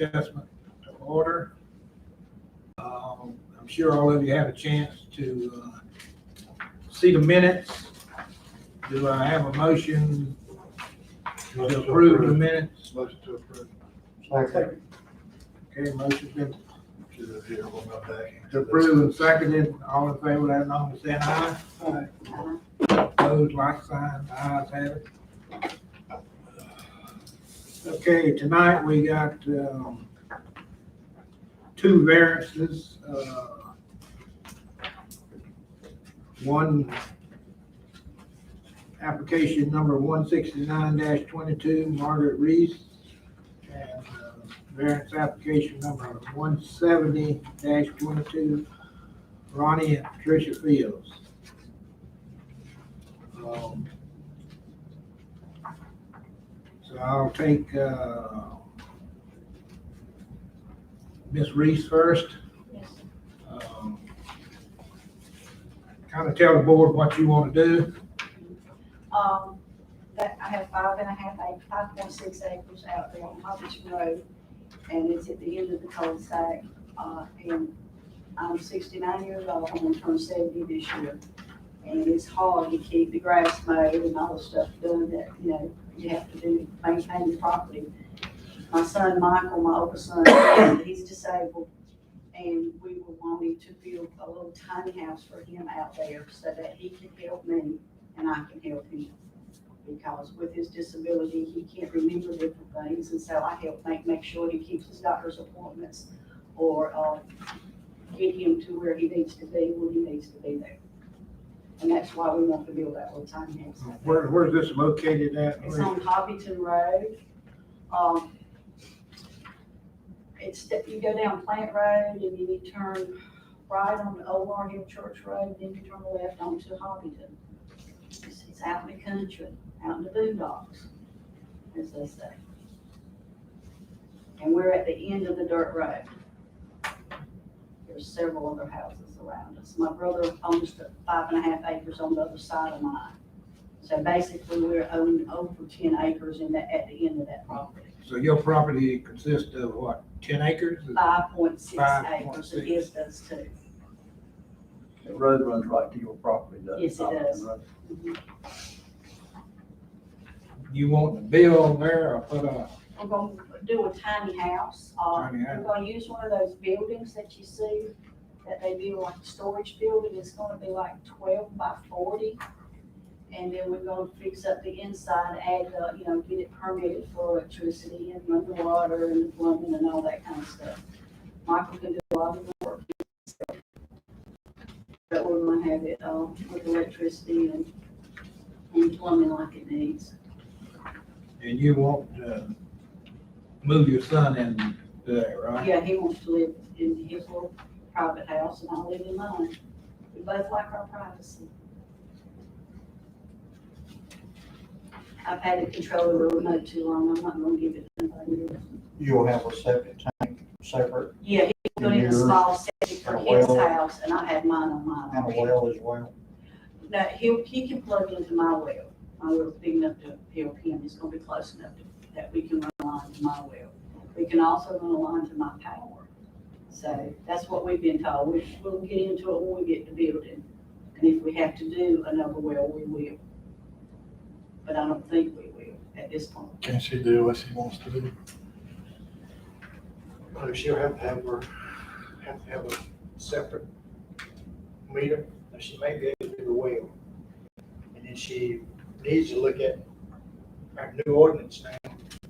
adjustment to order. I'm sure all of you had a chance to see the minutes. Do I have a motion to approve the minutes? Motion to approve. Second. Okay, motion's been Should have here, we'll go back. to approve and seconded. All in favor, let it know by saying aye. Opposed, like sign, the ayes have it. Okay, tonight we got two variances. One, application number 169-22, Margaret Reese, and variance application number 170-22, Ronnie and Patricia Fields. So I'll take Ms. Reese first. Yes. Kind of tell the board what you want to do. That I have 5.6 acres out there on Hobbiton Road, and it's at the end of the cul-de-sac. And I'm 69 years old, I'm gonna turn 70 this year. And it's hard to keep the grass mowed and all the stuff done that, you have to do to maintain the property. My son Michael, my oldest son, he's disabled, and we were wanting to build a little tiny house for him out there so that he can help me and I can help him. Because with his disability, he can't remember different things, and so I help make sure he keeps his doctor's appointments or get him to where he needs to be when he needs to be there. And that's why we want to build that little tiny house. Where's this located at? It's on Hobbiton Road. You go down Plant Road and you turn right on the Old Bar Hill Church Road, then you turn left onto Hobbiton. It's out in the country, out in the boondocks, as they say. And we're at the end of the dirt road. There's several other houses around us. My brother owns the 5.5 acres on the other side of mine. So basically, we're owning over 10 acres at the end of that property. So your property consists of what, 10 acres? 5.6 acres, 5.6. and his does too. The road runs right to your property, doesn't it? Yes, it does. You want to build there or put a, I'm gonna do a tiny house. Tiny house. I'm gonna use one of those buildings that you see, that they build like a storage building. It's gonna be like 12 by 40. And then we're gonna fix up the inside, add the, get it permitted for electricity and run the water and the plumbing and all that kind of stuff. Michael can do a lot of the work. But we're gonna have it, with electricity and plumbing like it needs. and you want to move your son in there, right? Yeah, he wants to live in his little private house and I'll live in mine. We both like our privacy. I've had it control the remote too long, I'm not gonna give it to anybody else. You'll have a septic tank separate Yeah, he's put in a small septic for And a his well. house and I have mine on mine. and a well as well. No, he can plug into my well. My well's big enough to help him. It's gonna be close enough that we can run a line to my well. We can also run a line to my power. So that's what we've been told. We'll get into it when we get to building. And if we have to do another well, we will. But I don't think we will at this point. Can she do what she wants to do? Well, she'll have to have a separate meter, and she may be able to do the well. And then she needs to look at our new ordinance now,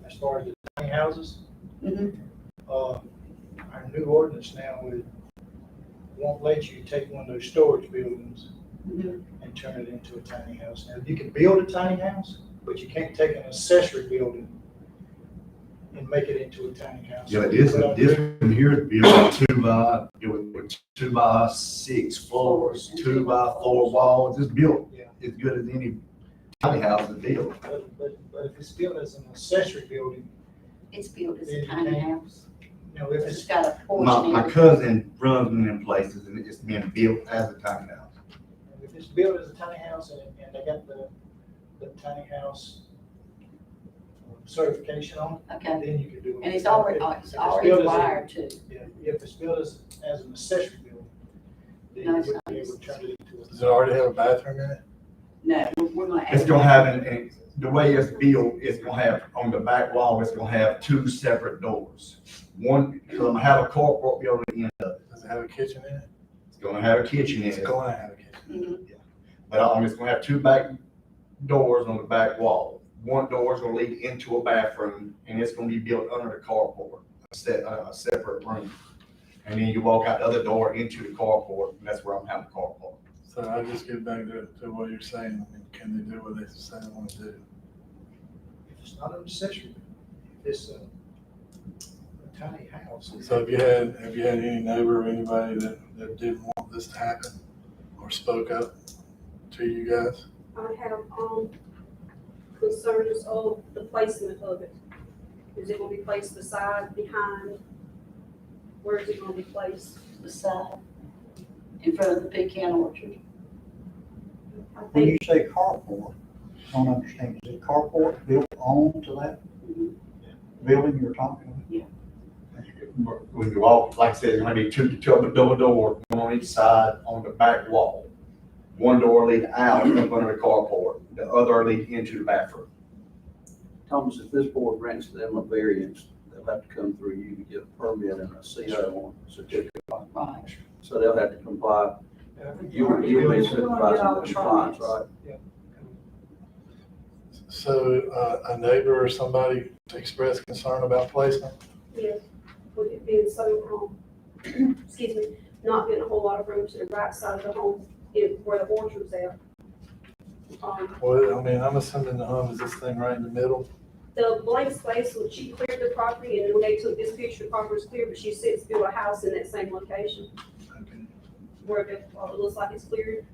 as far as the tiny houses. Mhm. Our new ordinance now won't let you take one of those storage buildings Mhm. and turn it into a tiny house. Now, you can build a tiny house, but you can't take an accessory building and make it into a tiny house. Yeah, this one here is built 2x6 floors, 2x4 walls. It's built Yeah. as good as any tiny house is built. But if it's built as an accessory building, It's built as a Yeah, tiny okay. house. if It's it's, got a porch My in it. cousin runs one of them places and it's been built as a tiny house. if it's built as a tiny house and they got the tiny house certification on it, Okay, then you can do it. and it's already wired too. Yeah, if it's built as an accessory building, then No, you it's would not. be able to turn it into Does it already have a bathroom in it? No, we're gonna add. It's gonna have, the way it's built, it's gonna have, on the back wall, it's gonna have two separate doors. One, it's gonna have a carport building in it. Does it have a kitchen in it? It's gonna have a kitchen in It's it. going to have a kitchen. Mhm. But it's gonna have two back doors on the back wall. One door is gonna lead into a bathroom, and it's gonna be built under the carport, a separate room. And then you walk out the other door into the carport, and that's where I'm having the carport. So I just get back to what you're saying. I mean, can they do what they say they want to do? if it's not an accessory, if it's a tiny house. So have you had any neighbor or anybody that didn't want this to happen or spoke up to you guys? I have, concerns of the placement of it. Is it gonna be placed beside, behind? Where is it gonna be placed? Beside, in front of the pecan orchard. I When you think, say carport, I don't understand, is it carport built onto that Mhm. building you're talking about? When you walk, like I said, there's gonna be two double doors, one on each side on the back wall. One door lead out up under the carport, the other lead into the bathroom. Thomas, if this board grants them a variance, they'll have to come through you to get a permit and a CO on certificate. Right. So they'll have to comply. You'll be We're gonna get supervising all the the compliance, trials. right? So a neighbor or somebody expressed concern about placement? yes, with it being so, excuse me, not being a whole lot of room to the right side of the home, where the orchard's at. Well, I mean, I'm assuming the home is this thing right in the middle. The blank space, when she cleared the property, and when they took this picture, the property was clear, but she since built a house in that same location. Okay. Where it looks like it's cleared.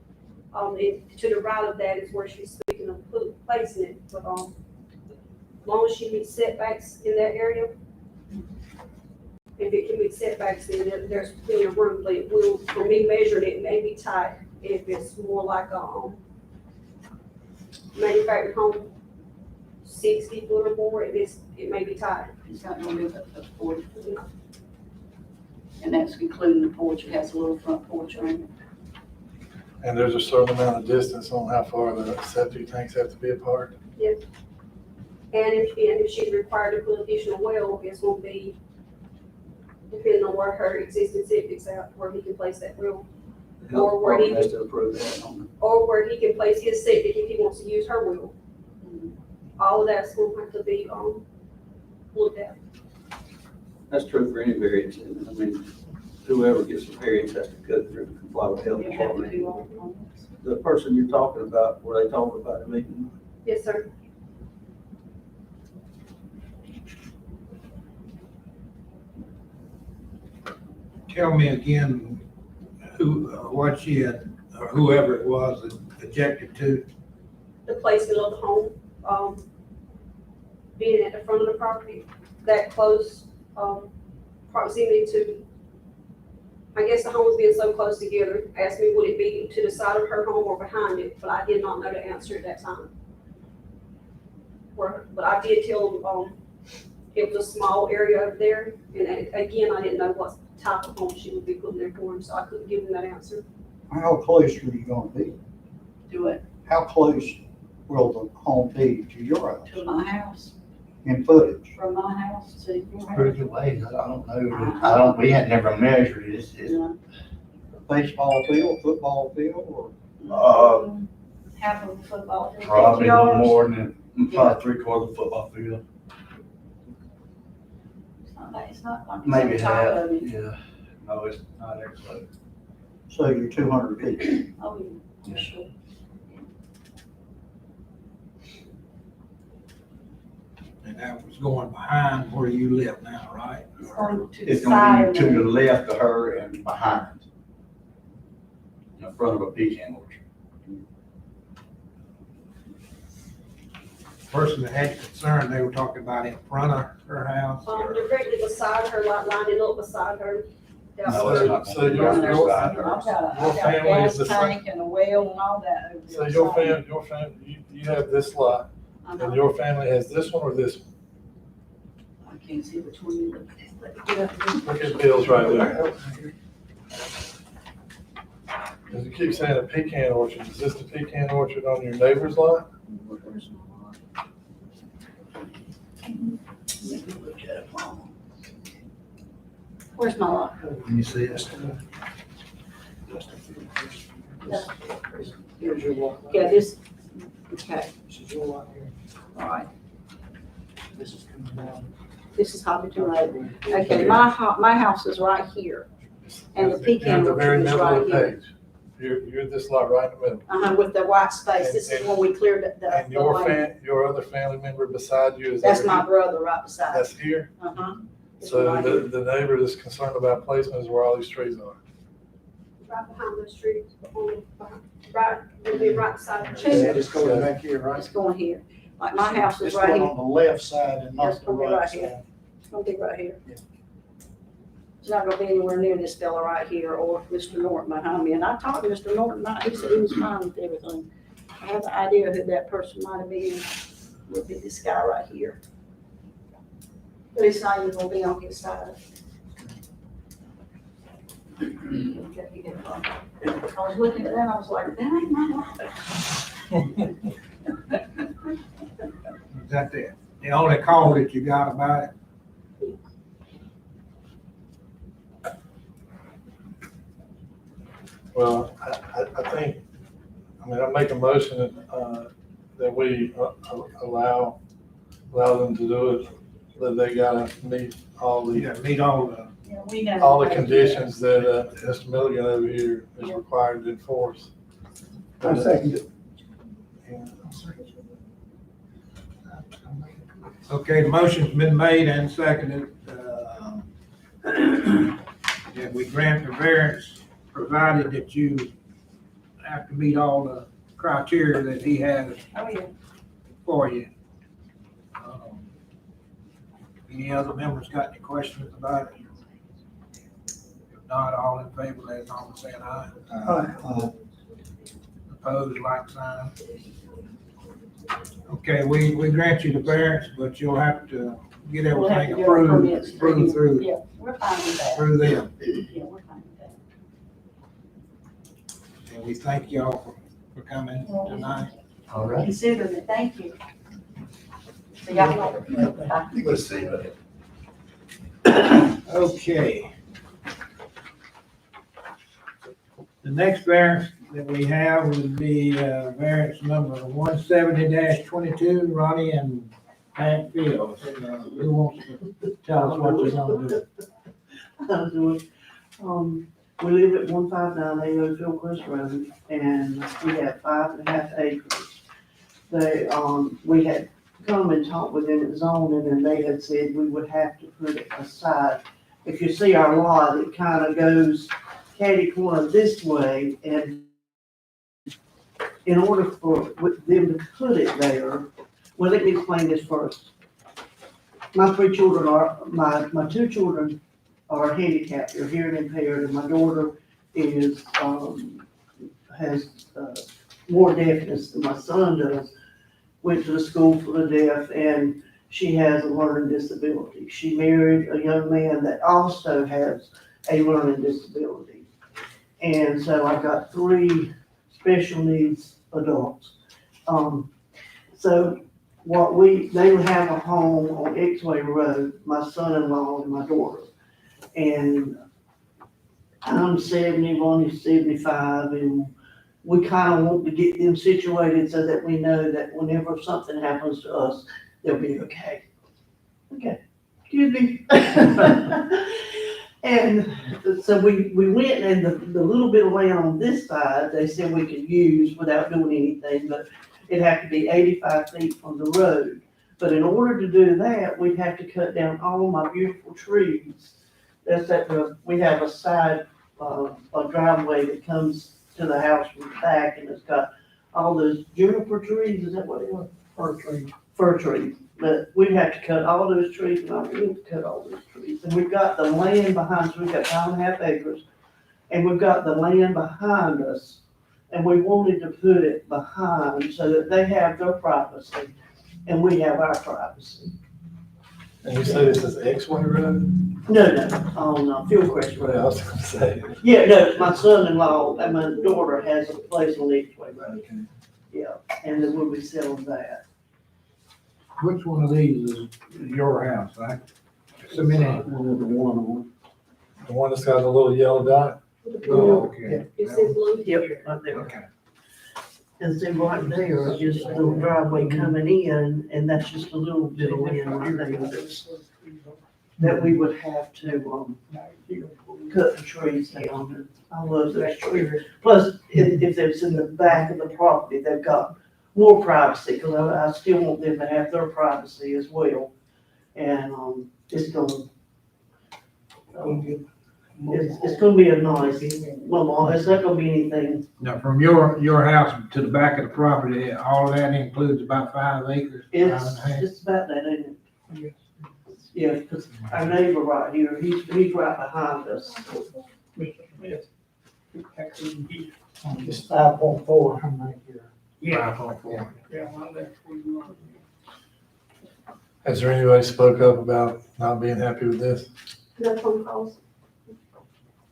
To the right of that is where she's speaking of placing it, but, as long as she meets setbacks in that area. If it can meet setbacks, then there's plenty of room, but it will, for me measured, it may be tight if it's more like a, manufactured home, 60 foot or more, it may be tight. It's not gonna be but 40. And that's including the porch, it has a little front porch on it. And there's a certain amount of distance on how far the septic tanks have to be apart. And if she's required to put additional well, it's gonna be depending on where her existing septic's at, where he can place that well. Or where he Has to approve that on Or where he can place his septic if he wants to use her well. Mhm. All of that's gonna have to be, looked at. That's true for any variance. I mean, whoever gets a variance has to go through and comply with health You have to do department. all of this. The person you're talking about, were they talking about the meeting? Yes, sir. Tell me again, what she had, or whoever it was objected to. The placement of the home, being at the front of the property, that close, proximity to, I guess the homes being so close together, asked me would it be to the side of her home or behind it, but I did not know the answer at that time. But I did tell them, it was a small area over there, and again, I didn't know what type of home she would be putting there for him, so I couldn't give them that answer. How close are you gonna be? Do it How close will the home be to your house to my house, in footage? from my house to your house. Pretty good ways, I don't know, we had never measured it, it's, Yeah. Baseball field, football field, or? Half of a football. field, probably 50 a little yards. more than, probably 3/4 of a football field. It's not like. Maybe it's on top half, of it. yeah, no, it's not there close. So you're 200 feet. Oh, yeah, for sure. And that was going behind where you live now, right? It's going to the It's side gonna of be to the it. left of her and behind. In front of a pecan orchard. Person that had concern, they were talking about in front of her house. or- Directly beside her, like lining up beside her. Down No, the it's road. not. So your- I've your- got a your family is gas the same- tank and a well and all that over So there. your family, you have this lot, and your family has this one or this one? can't see which one you look at. Let me get up here. Look at Bill's right there. Cause you keep saying a pecan orchard, is this the pecan orchard on your neighbor's lot? Where's my lot? Let me look at it, Mama. Where's my lot? Can you see us? Here's your lot. Yeah, this, okay, This is your lot here. all right. This is coming down. This is Hobbiton Road. Okay, my house is right here. And the pecan You're at the very orchard is middle of right the here. page. You're this lot right in the middle. With the white space, this is when we cleared And the your land. your other family member beside you is That's over my here? brother right beside. That's here? Uh-huh. This So one right here. the neighbor that's concerned about placement is where all these trees are. Right behind those trees, right, it'll be right beside the Yeah, tree. it's going back here, right? It's going here. Like my house is It's right going here. on the left side and It's not the gonna be right right here. side. It's gonna be right here. Yeah. It's not gonna be anywhere near this fella right here or Mr. Norton behind me. And I talked to Mr. Norton, he said he was fine with everything. I have an idea who that person might have been, would be this guy right here. But it's not even gonna be on his side. I was looking at that, I was like, that ain't my lot. Is that the only call that you got about it? Well, I think, I make a motion that we allow them to do it, that they gotta meet all the, Yeah, meet all the, Yeah, we know. all the conditions that Mr. Milligan over here is required to enforce. I second it. okay, the motion's been made and seconded, that we grant the variance, provided that you have to meet all the criteria that he has Oh, yeah. for you. Any other members got any questions about it? If not, all in favor, let it know by saying aye. Opposed, like sign. Okay, we grant you the variance, but you'll have to get We'll have to everything get our permits. approved through Yeah, we're fine with that. them. Yeah, we're fine with that. And we thank y'all for coming tonight. All right. Considering it, thank you. So y'all later. Let's see. Okay. The next variance that we have would be variance number 170-22, Ronnie and Pat Fields. Who wants to tell us what you're gonna do? I'll do it. We live at 159 Fieldcrest Road, and we have 5.5 acres. They, we had come and talked with them at zoning, and they had said we would have to put it aside. If you see our lot, it kind of goes catty corner this way, and in order for them to put it there, well, let me explain this first. My two children are handicapped, they're hearing impaired, and my daughter is, has, more deafness than my son does. Went to the school for the deaf, and she has a learning disability. She married a young man that also has a learning disability. And so I got 3 special needs adults. So they have a home on X-Way Road, my son-in-law and my daughter. And I'm 71, he's 75, and we kind of want to get them situated so that we know that whenever something happens to us, they'll be okay. Okay, excuse me. And so we went, and the little bit of land on this side, they said we could use without doing anything, but it'd have to be 85 feet from the road. But in order to do that, we'd have to cut down all my beautiful trees. We have a side, a driveway that comes to the house from the back, and it's got all those juniper trees, is that what they are? Fir trees, but we'd have to cut all those trees, and I'm willing to cut all those trees. And we've got the land behind us, we've got 5.5 acres, and we've got the land behind us, and we wanted to put it behind so that they have their privacy, and we have our privacy. And you say this is X-Way Road? No, on Fieldcrest What Road. else gonna say? Yeah, no, my son-in-law and my daughter has a place on Eastway Road, yeah, and then we'll be selling that. Which one of these is your house, right? So many. The one that's got the little yellow dot? Oh, okay. It says blue. Yep, right there. Okay. And see right there, just a little driveway coming in, and that's just a little bit of land right there that we would have to, cut the trees down. I love those trees. Plus, if it's in the back of the property, they've got more privacy, because I still want them to have their privacy as well. And, it's gonna, it's gonna be a nice, well, it's not gonna be anything. Now, from your house to the back of the property, all of that includes about 5 acres? 5.5? It's about that, ain't it? Yeah, because our neighbor right here, he's right behind us. It's 5.4. Yeah. 5.4. Has there anybody spoke up about not being happy with this? No phone calls.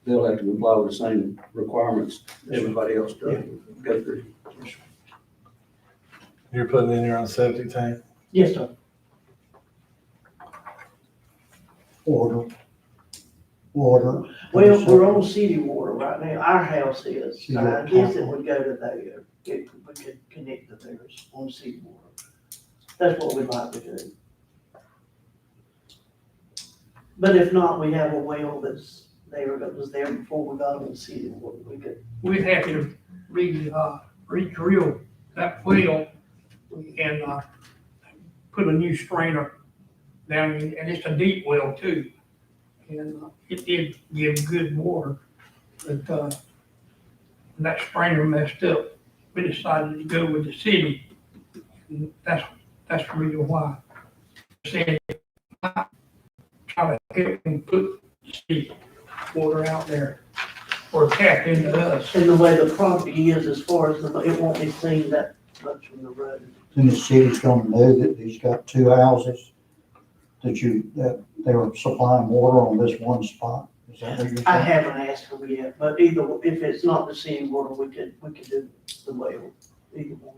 They'll have to comply with the same requirements everybody else does, go through. You're putting in your own septic tank? Yes, sir. Water. Well, we're on city water right now. Our house is. So I you're guess it would go to there. We could connect to theirs on city water. That's what we'd like to do. But if not, we have a well that's there, that was there before we got on city water. We could, We'd have to re-drill that well and, put a new strainer down in, and it's a deep well too. And it did give good water, but, when that strainer messed up, we decided to go with the city. And that's the reason why. Saying, try to help them put city water out there or tap into us. and the way the property is as far as it won't be seen that much from the road. Then the city's gonna know that he's got 2 houses that they were supplying water on this one spot. Is that what you're I saying? haven't asked them yet, but either, if it's not the city water, we could do the well, either one.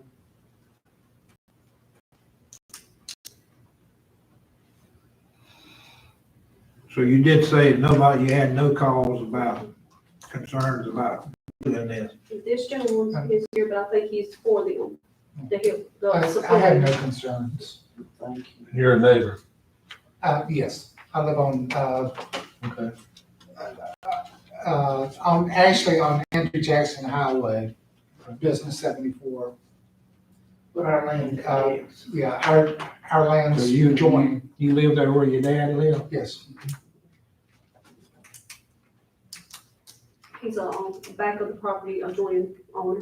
So you did say you had no calls about, concerns about doing this? This gentleman is here, but I think he's for them, to help, I support have them. no concerns. Thank you. You're a neighbor. Yes, I live on, Okay. I'm actually on Andrew Jackson Highway, Business 74. But our land Uh, is. Yeah, our lands So you join, You live there where your dad lived? yes. He's on the back of the property adjoining owner.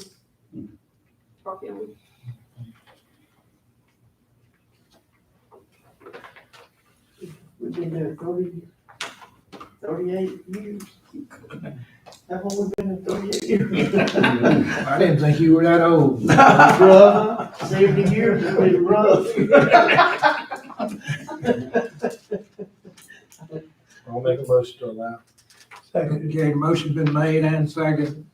Property owner. We've been there 38 years. How long we been in 38 years? I didn't think you were that old. Brother, 70 years has been rough. I'll make a motion to allow. Okay, motion's been made and seconded.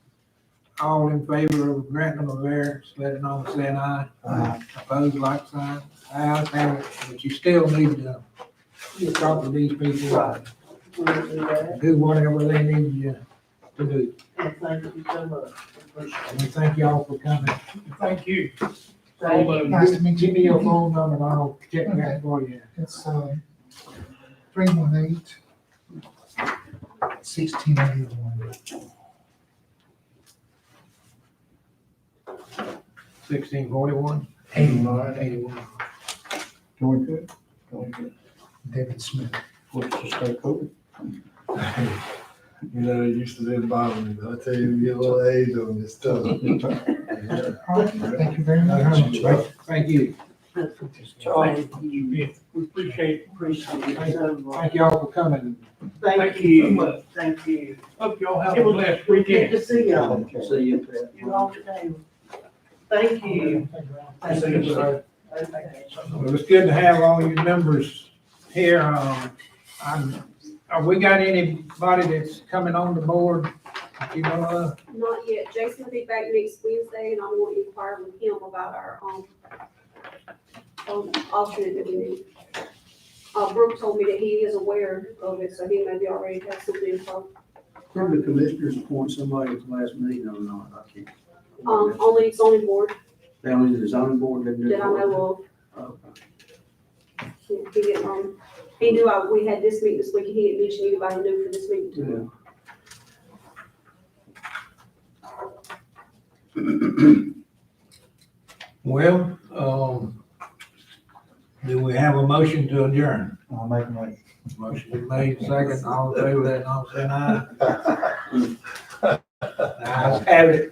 All in favor of granting them a variance, let it know by saying aye. Aye. Opposed, like sign. Ayes have it, but you still need to talk to these people. Right. We'll do that. Do whatever they need you to do. And thank you so much. Appreciate And we thank y'all for coming. Thank you. it. Thank you. Nice to meet you. Give me your phone number and I'll check that for you. It's 318 1681. 1641? 81. 81. Doing good? Doing good. David Smith. What's the state code? You know, it used to didn't bother me, but I tell you, you get a little age on this stuff. All right, thank you very much. Thank you. Charlie, We appreciate appreciate it so much. Thank y'all for coming. Thank you so much. Thank you. it. Hope y'all have It a was blessed good weekend. to see y'all. See you. You all today. Thank you. Thank you. Well, it's good to have all you members here, we got anybody that's coming on the board, that you know of? Not yet. Jason will be back next Wednesday, and I'm going to inquire with him about our, alternate that we need. Brooke told me that he is aware of it, so he maybe already has some info. Did the commissioners appoint somebody at the last meeting or not? I can't. Only zoning board Only the zoning board didn't do it? that I know Okay. of. He didn't, he knew we had this meeting this week, and he didn't mention anybody new for this meeting too. Well, do we have a motion to adjourn? I'll make a motion. Motion been made, second, all in favor, let it know, say aye. Ayes have it.